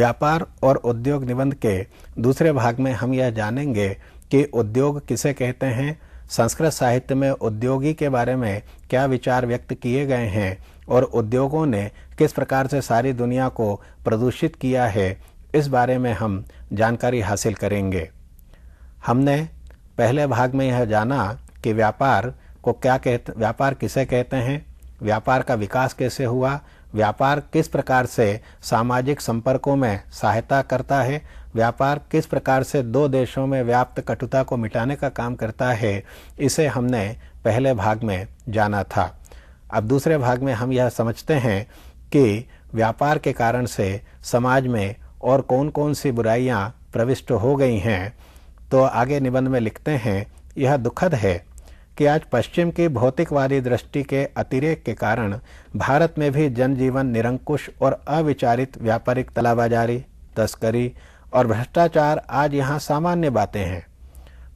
व्यापार और उद्योग निबंध के दूसरे भाग में हम यह जानेंगे कि उद्योग किसे कहते हैं, संस्कृत साहित्य में उद्योगी के बारे में क्या विचार व्यक्त किए गए हैं और उद्योगों ने किस प्रकार से सारी दुनिया को प्रदूषित किया है, इस बारे में हम जानकारी हासिल करेंगे। हमने पहले भाग में यह जाना कि व्यापार किसे कहते हैं, व्यापार का विकास कैसे हुआ, व्यापार किस प्रकार से सामाजिक संपर्कों में सहायता करता है, व्यापार किस प्रकार से दो देशों में व्याप्त कटुता को मिटाने का काम करता है, इसे हमने पहले भाग में जाना था। अब दूसरे भाग में हम यह समझते हैं कि व्यापार के कारण से समाज में और कौन कौन सी बुराइयां प्रविष्ट हो गई हैं। तो आगे निबंध में लिखते हैं, यह दुखद है कि आज पश्चिम की भौतिकवादी दृष्टि के अतिरेक के कारण भारत में भी जनजीवन निरंकुश और अविचारित व्यापारिक तलाबाजारी, तस्करी और भ्रष्टाचार आज यहाँ सामान्य बातें हैं।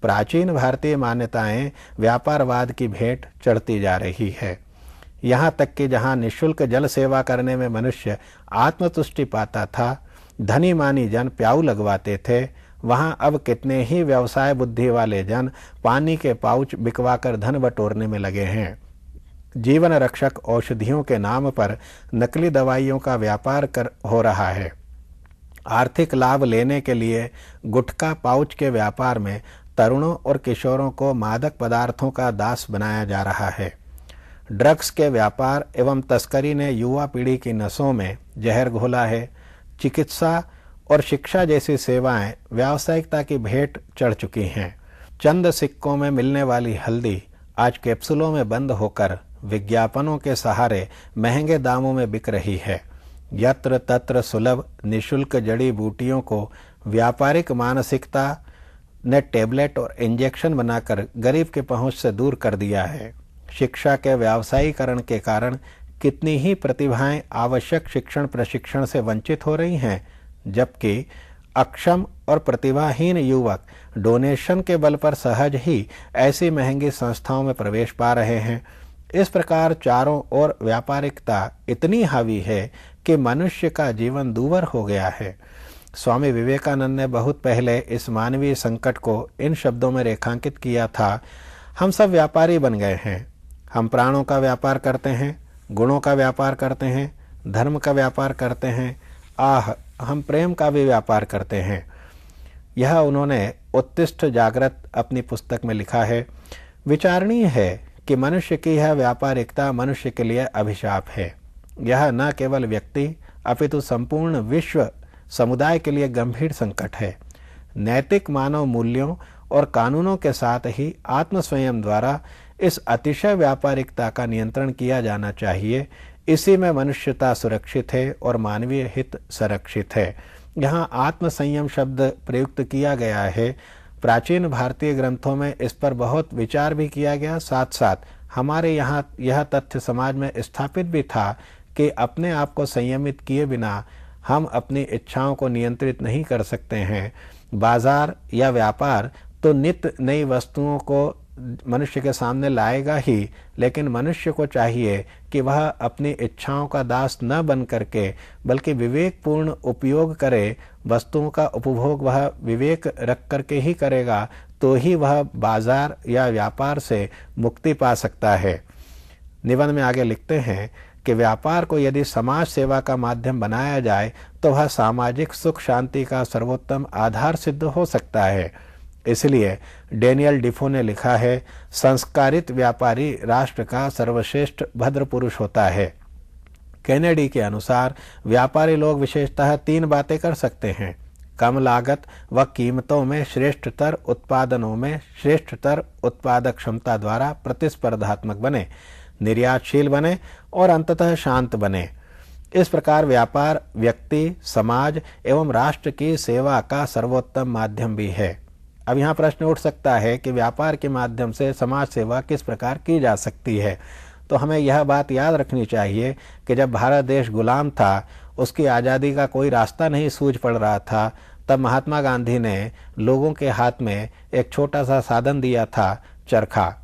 प्राचीन भारतीय मान्यताएं व्यापारवाद की भेंट चढ़ती जा रही है। यहाँ तक कि जहाँ निःशुल्क जल सेवा करने में मनुष्य आत्मतुष्टि पाता था, धनी मानी जन प्याऊ लगवाते थे, वहां अब कितने ही व्यवसाय बुद्धि वाले जन पानी के पाउच बिकवाकर धन बटोरने में लगे हैं। जीवन रक्षक औषधियों के नाम पर नकली दवाइयों का व्यापार हो रहा है। आर्थिक लाभ लेने के लिए गुटखा पाउच के व्यापार में तरुणों और किशोरों को मादक पदार्थों का दास बनाया जा रहा है। ड्रग्स के व्यापार एवं तस्करी ने युवा पीढ़ी की नसों में जहर घोला है। चिकित्सा और शिक्षा जैसी सेवाएं व्यावसायिकता की भेंट चढ़ चुकी हैं। चंद सिक्कों में मिलने वाली हल्दी आज कैप्सूलों में बंद होकर विज्ञापनों के सहारे महंगे दामों में बिक रही है। यत्र तत्र सुलभ निःशुल्क जड़ी बूटियों को व्यापारिक मानसिकता ने टेबलेट और इंजेक्शन बनाकर गरीब के पहुंच से दूर कर दिया है। शिक्षा के व्यावसायीकरण के कारण कितनी ही प्रतिभाएं आवश्यक शिक्षण प्रशिक्षण से वंचित हो रही हैं, जबकि अक्षम और प्रतिभाहीन युवक डोनेशन के बल पर सहज ही ऐसी महंगी संस्थाओं में प्रवेश पा रहे हैं। इस प्रकार चारों ओर व्यापारिकता इतनी हावी है कि मनुष्य का जीवन दूभर हो गया है। स्वामी विवेकानंद ने बहुत पहले इस मानवीय संकट को इन शब्दों में रेखांकित किया था, हम सब व्यापारी बन गए हैं। हम प्राणों का व्यापार करते हैं, गुणों का व्यापार करते हैं, धर्म का व्यापार करते हैं, हम प्रेम का भी व्यापार करते हैं। यह उन्होंने उत्तिष्ठ जागृत अपनी पुस्तक में लिखा है। विचारणीय है कि मनुष्य की यह व्यापारिकता मनुष्य के लिए अभिशाप है। यह न केवल व्यक्ति अपितु संपूर्ण विश्व समुदाय के लिए गंभीर संकट है। नैतिक मानव मूल्यों और कानूनों के साथ ही आत्म संयम द्वारा इस अतिशय व्यापारिकता का नियंत्रण किया जाना चाहिए। इसी में मनुष्यता सुरक्षित है और मानवीय हित संरक्षित है। यहाँ आत्म संयम शब्द प्रयुक्त किया गया है। प्राचीन भारतीय ग्रंथों में इस पर बहुत विचार भी किया गया। साथ साथ हमारे यहाँ यह तथ्य समाज में स्थापित भी था कि अपने आप को संयमित किए बिना हम अपनी इच्छाओं को नियंत्रित नहीं कर सकते हैं। बाजार या व्यापार तो नित्य नई वस्तुओं को मनुष्य के सामने लाएगा ही, लेकिन मनुष्य को चाहिए कि वह अपनी इच्छाओं का दास न बन करके बल्कि विवेकपूर्ण उपयोग करे। वस्तुओं का उपभोग वह विवेक रख करके ही करेगा, तो ही वह बाजार या व्यापार से मुक्ति पा सकता है। निबंध में आगे लिखते हैं कि व्यापार को यदि समाज सेवा का माध्यम बनाया जाए तो वह सामाजिक सुख शांति का सर्वोत्तम आधार सिद्ध हो सकता है। इसलिए डेनियल डिफो ने लिखा है, संस्कारित व्यापारी राष्ट्र का सर्वश्रेष्ठ भद्र पुरुष होता है। कैनेडी के अनुसार व्यापारी लोग विशेषतः 3 बातें कर सकते हैं: कम लागत व कीमतों में श्रेष्ठतर उत्पादनों में श्रेष्ठतर उत्पादक क्षमता द्वारा प्रतिस्पर्धात्मक बने, निर्यातशील बने और अंततः शांत बने। इस प्रकार व्यापार व्यक्ति, समाज एवं राष्ट्र की सेवा का सर्वोत्तम माध्यम भी है। अब यहाँ प्रश्न उठ सकता है कि व्यापार के माध्यम से समाज सेवा किस प्रकार की जा सकती है। तो हमें यह बात याद रखनी चाहिए कि जब भारत देश गुलाम था, उसकी आज़ादी का कोई रास्ता नहीं सूझ पड़ रहा था, तब महात्मा गांधी ने लोगों के हाथ में एक छोटा सा साधन दिया था, चरखा।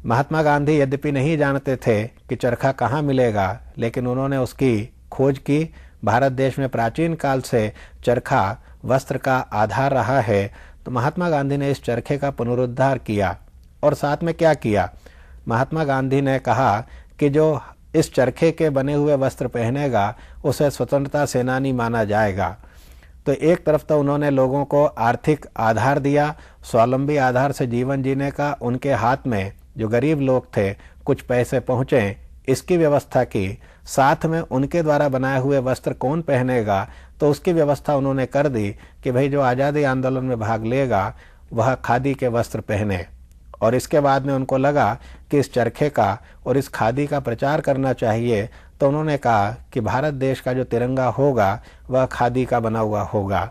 महात्मा गांधी यद्यपि नहीं जानते थे कि चरखा कहाँ मिलेगा, लेकिन उन्होंने उसकी खोज की, भारत देश में प्राचीन काल से चरखा वस्त्र का आधार रहा है, तो महात्मा गांधी ने इस चरखे का पुनरुद्धार किया। और साथ में क्या किया? महात्मा गांधी ने कहा कि जो इस चरखे के बने हुए वस्त्र पहनेगा उसे स्वतंत्रता सेनानी माना जाएगा। तो एक तरफ तो उन्होंने लोगों को आर्थिक आधार दिया, स्वावलंबी आधार से जीवन जीने का, उनके हाथ में जो गरीब लोग थे कुछ पैसे पहुँचे इसकी व्यवस्था की। साथ में उनके द्वारा बनाए हुए वस्त्र कौन पहनेगा, तो उसकी व्यवस्था उन्होंने कर दी कि भाई जो आज़ादी आंदोलन में भाग लेगा वह खादी के वस्त्र पहने। और इसके बाद में उनको लगा कि इस चरखे का और इस खादी का प्रचार करना चाहिए, तो उन्होंने कहा कि भारत देश का जो तिरंगा होगा वह खादी का बना हुआ होगा,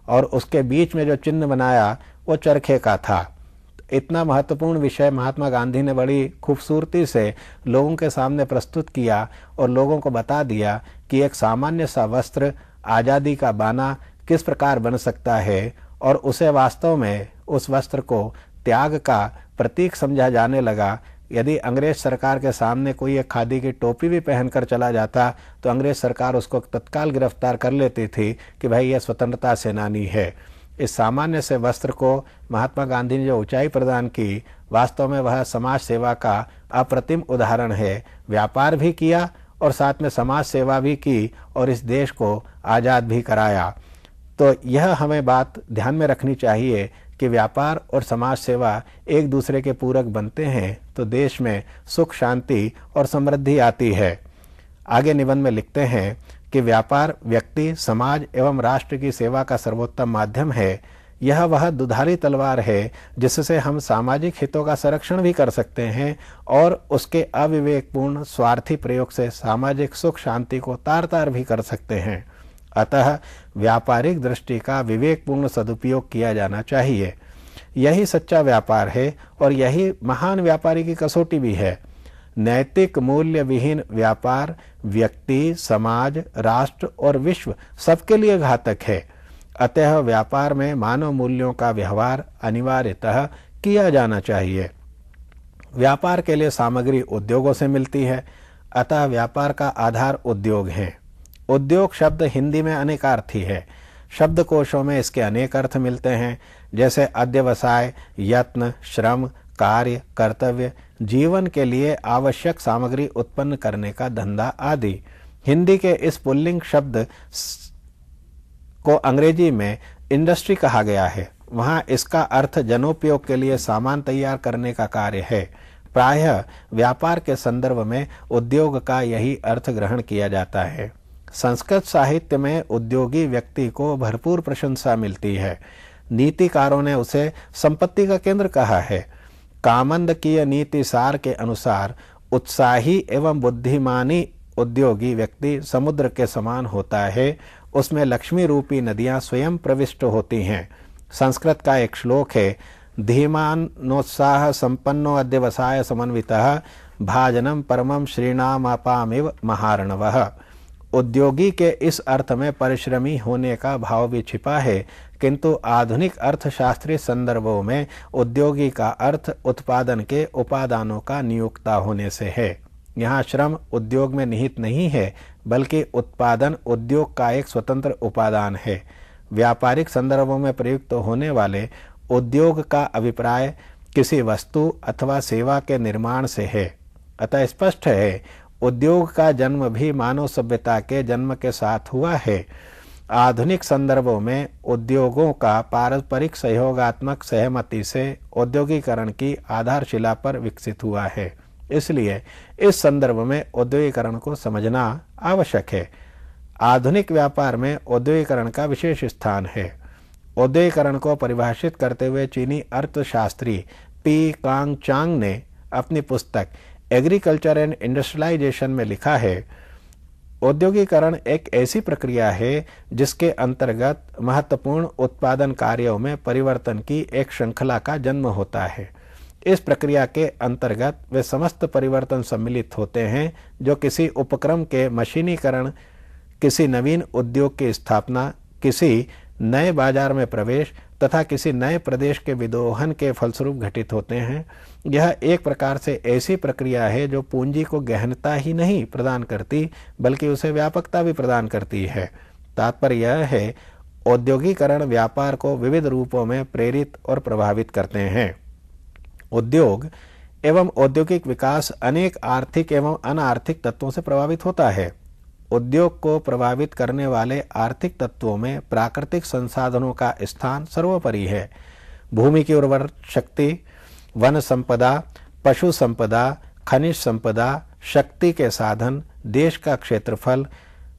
और उसके बीच में जो चिन्ह बनाया वो चरखे का था। इतना महत्वपूर्ण विषय महात्मा गांधी ने बड़ी खूबसूरती से लोगों के सामने प्रस्तुत किया और लोगों को बता दिया कि एक सामान्य सा वस्त्र आज़ादी का बाना किस प्रकार बन सकता है, और उसे वास्तव में उस वस्त्र को त्याग का प्रतीक समझा जाने लगा। यदि अंग्रेज सरकार के सामने कोई एक खादी की टोपी भी पहनकर चला जाता तो अंग्रेज सरकार उसको तत्काल गिरफ्तार कर लेती थी कि भाई यह स्वतंत्रता सेनानी है। इस सामान्य से वस्त्र को महात्मा गांधी ने जो ऊंचाई प्रदान की, वास्तव में वह समाज सेवा का अप्रतिम उदाहरण है। व्यापार भी किया और साथ में समाज सेवा भी की और इस देश को आज़ाद भी कराया। तो यह हमें बात ध्यान में रखनी चाहिए कि व्यापार और समाज सेवा एक दूसरे के पूरक बनते हैं तो देश में सुख, शांति और समृद्धि आती है। आगे निबंध में लिखते हैं कि व्यापार व्यक्ति, समाज एवं राष्ट्र की सेवा का सर्वोत्तम माध्यम है। यह वह दुधारी तलवार है जिससे हम सामाजिक हितों का संरक्षण भी कर सकते हैं और उसके अविवेकपूर्ण स्वार्थी प्रयोग से सामाजिक सुख शांति को तार तार भी कर सकते हैं। अतः व्यापारिक दृष्टि का विवेकपूर्ण सदुपयोग किया जाना चाहिए। यही सच्चा व्यापार है और यही महान व्यापारी की कसौटी भी है। नैतिक मूल्य विहीन व्यापार व्यक्ति, समाज, राष्ट्र और विश्व सबके लिए घातक है। अतः व्यापार में मानव मूल्यों का व्यवहार अनिवार्यतः किया जाना चाहिए। व्यापार के लिए सामग्री उद्योगों से मिलती है, अतः व्यापार का आधार उद्योग है। उद्योग शब्द हिंदी में अनेकार्थी है। शब्दकोशों में इसके अनेक अर्थ मिलते हैं, जैसे अध्यवसाय, यत्न, श्रम, कार्य, कर्तव्य, जीवन के लिए आवश्यक सामग्री उत्पन्न करने का धंधा आदि। हिंदी के इस पुल्लिंग शब्द को अंग्रेजी में इंडस्ट्री कहा गया है। वहाँ इसका अर्थ जनोपयोग के लिए सामान तैयार करने का कार्य है। प्रायः व्यापार के संदर्भ में उद्योग का यही अर्थ ग्रहण किया जाता है। संस्कृत साहित्य में उद्योगी व्यक्ति को भरपूर प्रशंसा मिलती है। नीतिकारों ने उसे संपत्ति का केंद्र कहा है। कामंदकीय नीति सार के अनुसार उत्साही एवं बुद्धिमानी उद्योगी व्यक्ति समुद्र के समान होता है। उसमें लक्ष्मी रूपी नदियां स्वयं प्रविष्ट होती हैं। संस्कृत का एक श्लोक है, धीमानोत्साह संपन्नो अध्यवसाय समन्वितः भाजनम परमम श्रीणामापामिव महार्णवः। उद्योगी के इस अर्थ में परिश्रमी होने का भाव भी छिपा है, किंतु आधुनिक अर्थशास्त्रीय संदर्भों में उद्योगी का अर्थ उत्पादन के उपादानों का नियोक्ता होने से है। यहाँ श्रम उद्योग में निहित नहीं है, बल्कि उत्पादन उद्योग का एक स्वतंत्र उपादान है। व्यापारिक संदर्भों में प्रयुक्त होने वाले उद्योग का अभिप्राय किसी वस्तु अथवा सेवा के निर्माण से है। अतः स्पष्ट है, उद्योग का जन्म भी मानव सभ्यता के जन्म के साथ हुआ है। आधुनिक संदर्भों में उद्योगों का पारस्परिक सहयोगात्मक सहमति से औद्योगिकरण की आधारशिला पर विकसित हुआ है। इसलिए इस संदर्भ में औद्योगिकरण को समझना आवश्यक है। आधुनिक व्यापार में औद्योगिकरण का विशेष स्थान है। औद्योगिकरण को परिभाषित करते हुए चीनी अर्थशास्त्री पी कांग चांग ने अपनी पुस्तक एग्रीकल्चर एंड इंडस्ट्रियलाइजेशन में लिखा है, औद्योगिकरण एक ऐसी प्रक्रिया है जिसके अंतर्गत महत्वपूर्ण उत्पादन कार्यों में परिवर्तन की एक श्रृंखला का जन्म होता है। इस प्रक्रिया के अंतर्गत वे समस्त परिवर्तन सम्मिलित होते हैं जो किसी उपक्रम के मशीनीकरण, किसी नवीन उद्योग की स्थापना, किसी नए बाजार में प्रवेश तथा किसी नए प्रदेश के विदोहन के फलस्वरूप घटित होते हैं। यह एक प्रकार से ऐसी प्रक्रिया है जो पूंजी को गहनता ही नहीं प्रदान करती बल्कि उसे व्यापकता भी प्रदान करती है। तात्पर्य यह है, औद्योगिकरण व्यापार को विविध रूपों में प्रेरित और प्रभावित करते हैं। उद्योग एवं औद्योगिक विकास अनेक आर्थिक एवं अनार्थिक तत्वों से प्रभावित होता है। उद्योग को प्रभावित करने वाले आर्थिक तत्वों में प्राकृतिक संसाधनों का स्थान सर्वोपरि है। भूमि की उर्वर शक्ति, वन संपदा, पशु संपदा, खनिज संपदा, शक्ति के साधन, देश का क्षेत्रफल,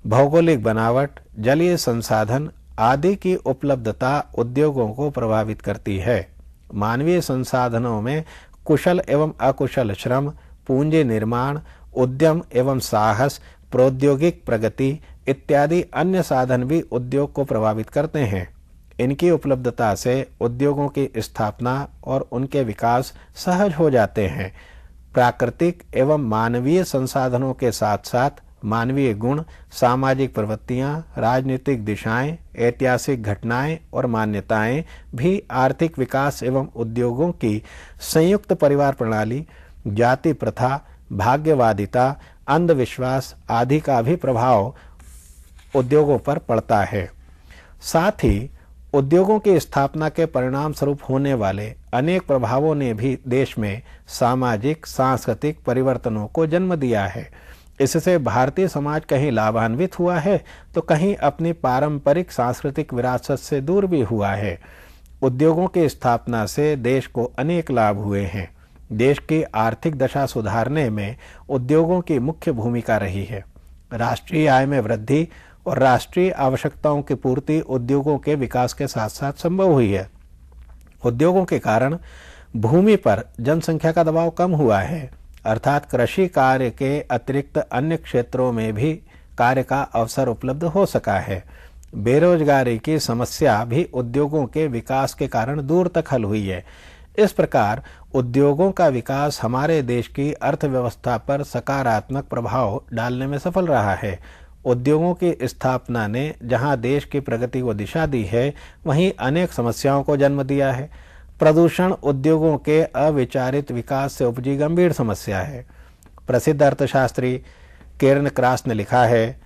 भौगोलिक बनावट, जलीय संसाधन आदि की उपलब्धता उद्योगों को प्रभावित करती है। मानवीय संसाधनों में कुशल एवं अकुशल श्रम, पूंजी निर्माण, उद्यम एवं साहस, प्रौद्योगिक प्रगति इत्यादि अन्य साधन भी उद्योग को प्रभावित करते हैं। इनकी उपलब्धता से उद्योगों की स्थापना और उनके विकास सहज हो जाते हैं। प्राकृतिक एवं मानवीय संसाधनों के साथ साथ मानवीय गुण, सामाजिक प्रवृत्तियां, राजनीतिक दिशाएं, ऐतिहासिक घटनाएं और मान्यताएं भी आर्थिक विकास एवं उद्योगों की संयुक्त परिवार प्रणाली, जाति प्रथा, भाग्यवादिता, अंधविश्वास आदि का भी प्रभाव उद्योगों पर पड़ता है। साथ ही उद्योगों की स्थापना के परिणाम स्वरूप होने वाले अनेक प्रभावों ने भी देश में सामाजिक सांस्कृतिक परिवर्तनों को जन्म दिया है। इससे भारतीय समाज कहीं लाभान्वित हुआ है तो कहीं अपनी पारंपरिक सांस्कृतिक विरासत से दूर भी हुआ है। उद्योगों की स्थापना से देश को अनेक लाभ हुए हैं। देश की आर्थिक दशा सुधारने में उद्योगों की मुख्य भूमिका रही है। राष्ट्रीय आय में वृद्धि और राष्ट्रीय आवश्यकताओं की पूर्ति उद्योगों के विकास के साथ साथ संभव हुई है। उद्योगों के कारण भूमि पर जनसंख्या का दबाव कम हुआ है, अर्थात कृषि कार्य के अतिरिक्त अन्य क्षेत्रों में भी कार्य का अवसर उपलब्ध हो सका है। बेरोजगारी की समस्या भी उद्योगों के विकास के कारण दूर तक हल हुई है। इस प्रकार उद्योगों का विकास हमारे देश की अर्थव्यवस्था पर सकारात्मक प्रभाव डालने में सफल रहा है। उद्योगों की स्थापना ने जहां देश की प्रगति को दिशा दी है, वहीं अनेक समस्याओं को जन्म दिया है। प्रदूषण उद्योगों के अविचारित विकास से उपजी गंभीर समस्या है। प्रसिद्ध अर्थशास्त्री केर्न क्रास ने लिखा है,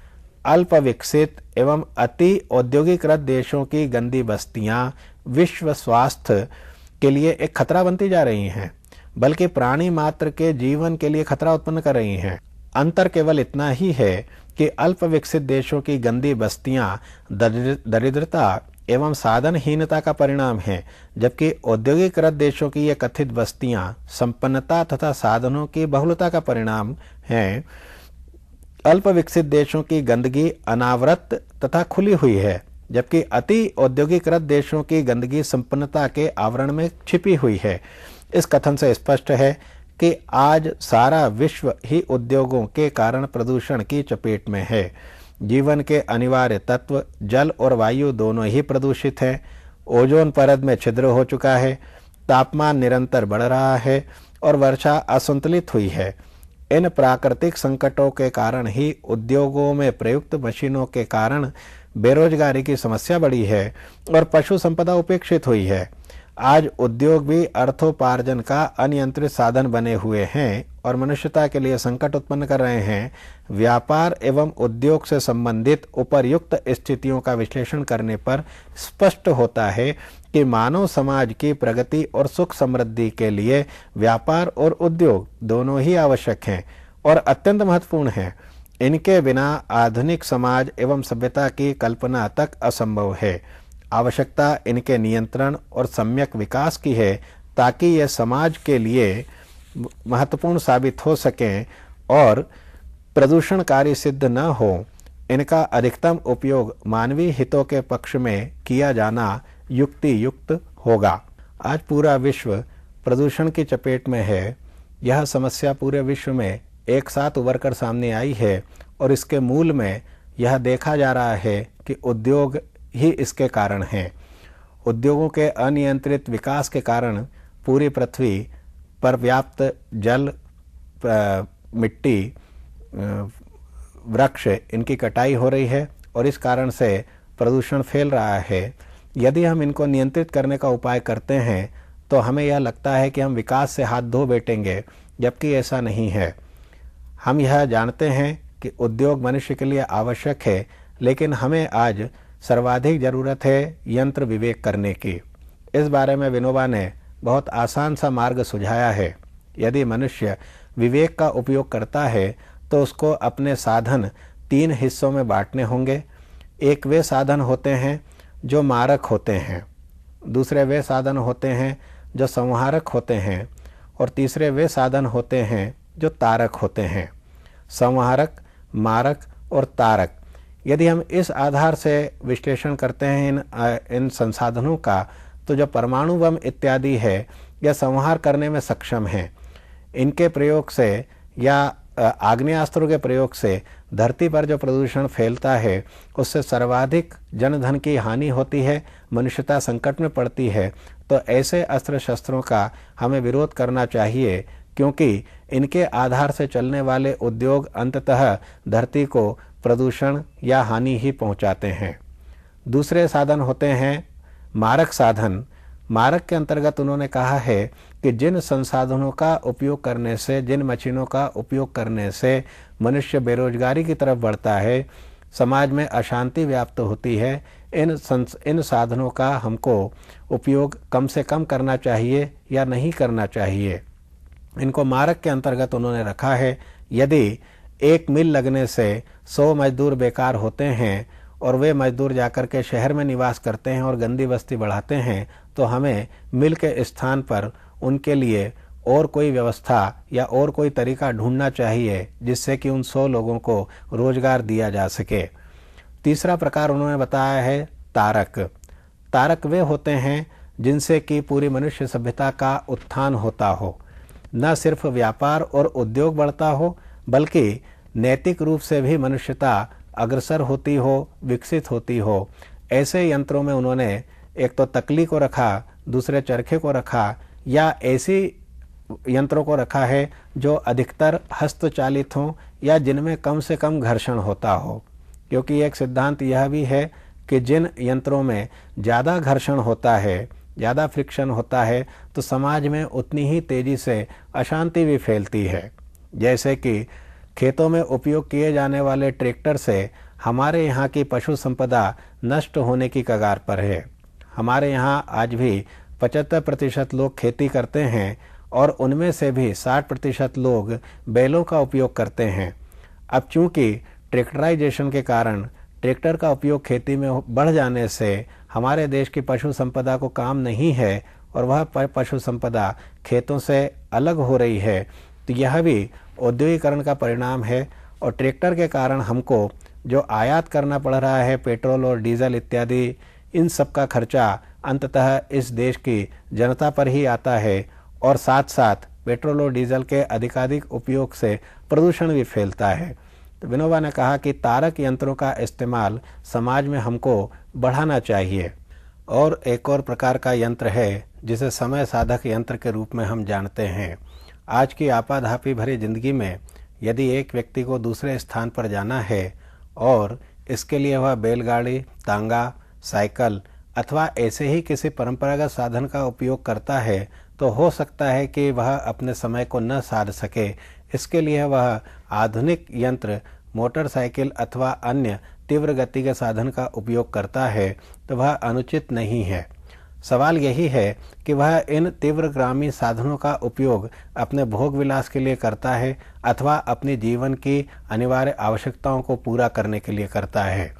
अल्प विकसित एवं अति औद्योगिकृत देशों की गंदी बस्तियां विश्व स्वास्थ्य के लिए एक खतरा बनती जा रही हैं, बल्कि प्राणी मात्र के जीवन के लिए खतरा उत्पन्न कर रही हैं। अंतर केवल इतना ही है कि अल्प विकसित देशों की गंदी बस्तियां दरिद्रता एवं साधनहीनता का परिणाम है, जबकि औद्योगिकृत देशों की ये कथित बस्तियां संपन्नता तथा साधनों की बहुलता का परिणाम हैं। अल्प विकसित देशों की गंदगी अनावृत तथा खुली हुई है, जबकि अति औद्योगिकृत देशों की गंदगी संपन्नता के आवरण में छिपी हुई है। इस कथन से स्पष्ट है कि आज सारा विश्व ही उद्योगों के कारण प्रदूषण की चपेट में है। जीवन के अनिवार्य तत्व जल और वायु दोनों ही प्रदूषित हैं। ओजोन परत में छिद्र हो चुका है, तापमान निरंतर बढ़ रहा है और वर्षा असंतुलित हुई है। इन प्राकृतिक संकटों के कारण ही उद्योगों में प्रयुक्त मशीनों के कारण बेरोजगारी की समस्या बढ़ी है और पशु संपदा उपेक्षित हुई है। आज उद्योग भी अर्थोपार्जन का अनियंत्रित साधन बने हुए हैं और मनुष्यता के लिए संकट उत्पन्न कर रहे हैं। व्यापार एवं उद्योग से संबंधित उपर्युक्त स्थितियों का विश्लेषण करने पर स्पष्ट होता है कि मानव समाज की प्रगति और सुख समृद्धि के लिए व्यापार और उद्योग दोनों ही आवश्यक हैं और अत्यंत महत्वपूर्ण हैं। इनके बिना आधुनिक समाज एवं सभ्यता की कल्पना तक असंभव है। आवश्यकता इनके नियंत्रण और सम्यक विकास की है, ताकि यह समाज के लिए महत्वपूर्ण साबित हो सकें और प्रदूषणकारी सिद्ध न हो। इनका अधिकतम उपयोग मानवीय हितों के पक्ष में किया जाना युक्ति युक्त होगा। आज पूरा विश्व प्रदूषण की चपेट में है। यह समस्या पूरे विश्व में एक साथ उभर कर सामने आई है और इसके मूल में यह देखा जा रहा है कि उद्योग ही इसके कारण हैं। उद्योगों के अनियंत्रित विकास के कारण पूरी पृथ्वी पर व्याप्त जल, मिट्टी, वृक्ष इनकी कटाई हो रही है और इस कारण से प्रदूषण फैल रहा है, यदि हम इनको नियंत्रित करने का उपाय करते हैं तो हमें यह लगता है कि हम विकास से हाथ धो बैठेंगे, जबकि ऐसा नहीं है। हम यह जानते हैं कि उद्योग मनुष्य के लिए आवश्यक है, लेकिन हमें आज सर्वाधिक ज़रूरत है यंत्र विवेक करने की। इस बारे में विनोबा ने बहुत आसान सा मार्ग सुझाया है। यदि मनुष्य विवेक का उपयोग करता है तो उसको अपने साधन 3 हिस्सों में बांटने होंगे। एक वे साधन होते हैं जो मारक होते हैं, दूसरे वे साधन होते हैं जो संहारक होते हैं, और तीसरे वे साधन होते हैं जो तारक होते हैं। संहारक, मारक और तारक, यदि हम इस आधार से विश्लेषण करते हैं इन संसाधनों का, तो जो परमाणु बम इत्यादि है यह संहार करने में सक्षम हैं। इनके प्रयोग से या आग्नेयास्त्रों के प्रयोग से धरती पर जो प्रदूषण फैलता है उससे सर्वाधिक जनधन की हानि होती है, मनुष्यता संकट में पड़ती है। तो ऐसे अस्त्र शस्त्रों का हमें विरोध करना चाहिए, क्योंकि इनके आधार से चलने वाले उद्योग अंततः धरती को प्रदूषण या हानि ही पहुंचाते हैं। दूसरे साधन होते हैं मारक साधन। मारक के अंतर्गत उन्होंने कहा है कि जिन संसाधनों का उपयोग करने से, जिन मशीनों का उपयोग करने से मनुष्य बेरोजगारी की तरफ बढ़ता है, समाज में अशांति व्याप्त होती है, इन साधनों का हमको उपयोग कम से कम करना चाहिए या नहीं करना चाहिए। इनको मारक के अंतर्गत उन्होंने रखा है। यदि एक मिल लगने से 100 मजदूर बेकार होते हैं और वे मजदूर जाकर के शहर में निवास करते हैं और गंदी बस्ती बढ़ाते हैं, तो हमें मिल के स्थान पर उनके लिए और कोई व्यवस्था या और कोई तरीका ढूंढना चाहिए जिससे कि उन 100 लोगों को रोजगार दिया जा सके। तीसरा प्रकार उन्होंने बताया है तारक। तारक वे होते हैं जिनसे कि पूरी मनुष्य सभ्यता का उत्थान होता हो, न सिर्फ व्यापार और उद्योग बढ़ता हो, बल्कि नैतिक रूप से भी मनुष्यता अग्रसर होती हो, विकसित होती हो। ऐसे यंत्रों में उन्होंने एक तो तकली को रखा, दूसरे चरखे को रखा, या ऐसी यंत्रों को रखा है जो अधिकतर हस्तचालित हों या जिनमें कम से कम घर्षण होता हो, क्योंकि एक सिद्धांत यह भी है कि जिन यंत्रों में ज़्यादा घर्षण होता है, ज़्यादा फ्रिक्शन होता है, तो समाज में उतनी ही तेज़ी से अशांति भी फैलती है। जैसे कि खेतों में उपयोग किए जाने वाले ट्रैक्टर से हमारे यहाँ की पशु संपदा नष्ट होने की कगार पर है। हमारे यहाँ आज भी 75% लोग खेती करते हैं और उनमें से भी 60% लोग बैलों का उपयोग करते हैं। अब चूंकि ट्रैक्टराइजेशन के कारण ट्रैक्टर का उपयोग खेती में बढ़ जाने से हमारे देश की पशु संपदा को काम नहीं है और वह पशु संपदा खेतों से अलग हो रही है, तो यह भी औद्योगिकरण का परिणाम है। और ट्रैक्टर के कारण हमको जो आयात करना पड़ रहा है, पेट्रोल और डीजल इत्यादि, इन सब का खर्चा अंततः इस देश की जनता पर ही आता है, और साथ साथ पेट्रोल और डीजल के अधिकाधिक उपयोग से प्रदूषण भी फैलता है। तो विनोबा ने कहा कि तारक यंत्रों का इस्तेमाल समाज में हमको बढ़ाना चाहिए। और एक और प्रकार का यंत्र है जिसे समय साधक यंत्र के रूप में हम जानते हैं। आज की आपाधापी भरी जिंदगी में यदि एक व्यक्ति को दूसरे स्थान पर जाना है और इसके लिए वह बैलगाड़ी, तांगा, साइकिल अथवा ऐसे ही किसी परंपरागत साधन का उपयोग करता है, तो हो सकता है कि वह अपने समय को न साध सके। इसके लिए वह आधुनिक यंत्र, मोटरसाइकिल अथवा अन्य तीव्र गति के साधन का उपयोग करता है, तो वह अनुचित नहीं है। सवाल यही है कि वह इन तीव्रगामी साधनों का उपयोग अपने भोग विलास के लिए करता है अथवा अपने जीवन की अनिवार्य आवश्यकताओं को पूरा करने के लिए करता है।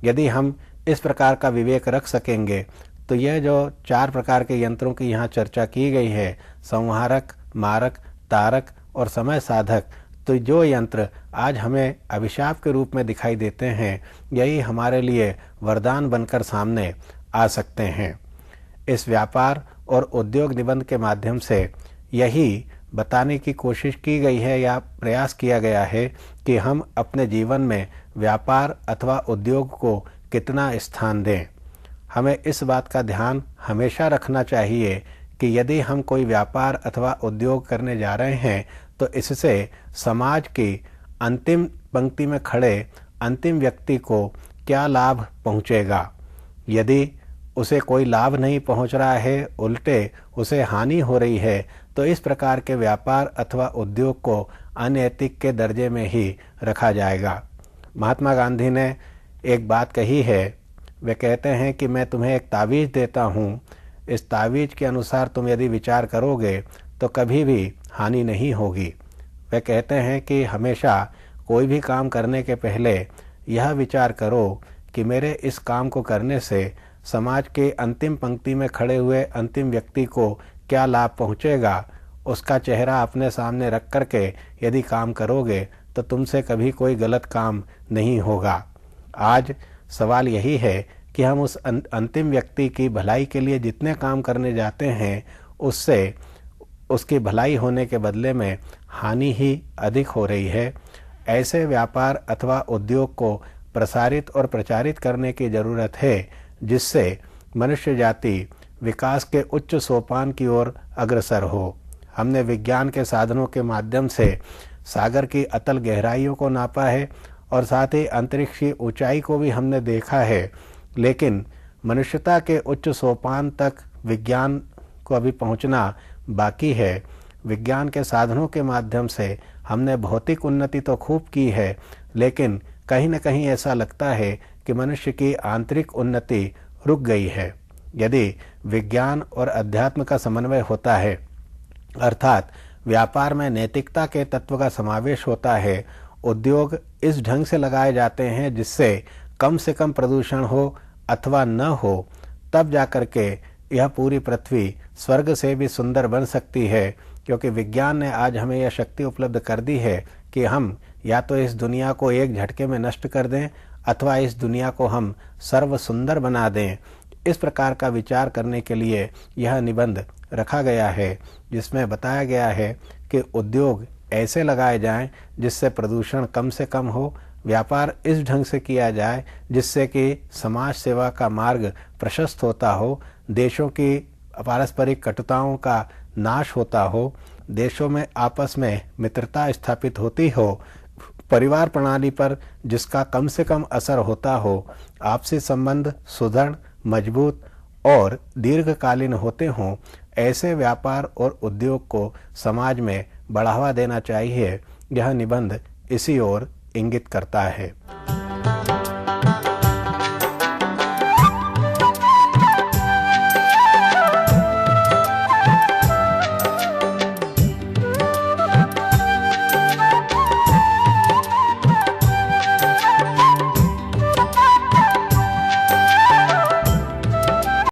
यदि हम इस प्रकार का विवेक रख सकेंगे तो यह जो 4 प्रकार के यंत्रों की यहाँ चर्चा की गई है, संहारक, मारक, तारक और समय साधक, तो जो यंत्र आज हमें अभिशाप के रूप में दिखाई देते हैं, यही हमारे लिए वरदान बनकर सामने आ सकते हैं। इस व्यापार और उद्योग निबंध के माध्यम से यही बताने की कोशिश की गई है या प्रयास किया गया है कि हम अपने जीवन में व्यापार अथवा उद्योग को कितना स्थान दें। हमें इस बात का ध्यान हमेशा रखना चाहिए कि यदि हम कोई व्यापार अथवा उद्योग करने जा रहे हैं तो इससे समाज की अंतिम पंक्ति में खड़े अंतिम व्यक्ति को क्या लाभ पहुंचेगा। यदि उसे कोई लाभ नहीं पहुंच रहा है, उल्टे उसे हानि हो रही है, तो इस प्रकार के व्यापार अथवा उद्योग को अनैतिक के दर्जे में ही रखा जाएगा। महात्मा गांधी ने एक बात कही है। वे कहते हैं कि मैं तुम्हें एक तावीज़ देता हूँ, इस तावीज़ के अनुसार तुम यदि विचार करोगे तो कभी भी हानि नहीं होगी। वे कहते हैं कि हमेशा कोई भी काम करने के पहले यह विचार करो कि मेरे इस काम को करने से समाज के अंतिम पंक्ति में खड़े हुए अंतिम व्यक्ति को क्या लाभ पहुंचेगा। उसका चेहरा अपने सामने रख करके यदि काम करोगे तो तुमसे कभी कोई गलत काम नहीं होगा। आज सवाल यही है कि हम उस अंतिम व्यक्ति की भलाई के लिए जितने काम करने जाते हैं, उससे उसकी भलाई होने के बदले में हानि ही अधिक हो रही है। ऐसे व्यापार अथवा उद्योग को प्रसारित और प्रचारित करने की जरूरत है, जिससे मनुष्य जाति विकास के उच्च सोपान की ओर अग्रसर हो। हमने विज्ञान के साधनों के माध्यम से सागर की अतल गहराइयों को नापा है और साथ ही अंतरिक्ष की ऊंचाई को भी हमने देखा है, लेकिन मनुष्यता के उच्च सोपान तक विज्ञान को अभी पहुंचना बाकी है। विज्ञान के साधनों के माध्यम से हमने भौतिक उन्नति तो खूब की है, लेकिन कहीं न कहीं ऐसा लगता है कि मनुष्य की आंतरिक उन्नति रुक गई है। यदि विज्ञान और अध्यात्म का समन्वय होता है, अर्थात व्यापार में नैतिकता के तत्व का समावेश होता है, उद्योग इस ढंग से लगाए जाते हैं जिससे कम से कम प्रदूषण हो अथवा न हो, तब जाकर के यह पूरी पृथ्वी स्वर्ग से भी सुंदर बन सकती है। क्योंकि विज्ञान ने आज हमें यह शक्ति उपलब्ध कर दी है कि हम या तो इस दुनिया को एक झटके में नष्ट कर दें अथवा इस दुनिया को हम सर्व सुंदर बना दें। इस प्रकार का विचार करने के लिए यह निबंध रखा गया है, जिसमें बताया गया है कि उद्योग ऐसे लगाए जाएं जिससे प्रदूषण कम से कम हो, व्यापार इस ढंग से किया जाए जिससे कि समाज सेवा का मार्ग प्रशस्त होता हो, देशों की पारस्परिक कटुताओं का नाश होता हो, देशों में आपस में मित्रता स्थापित होती हो, परिवार प्रणाली पर जिसका कम से कम असर होता हो, आपसी संबंध सुदृढ़, मजबूत और दीर्घकालीन होते हों, ऐसे व्यापार और उद्योग को समाज में बढ़ावा देना चाहिए। यह निबंध इसी ओर इंगित करता है।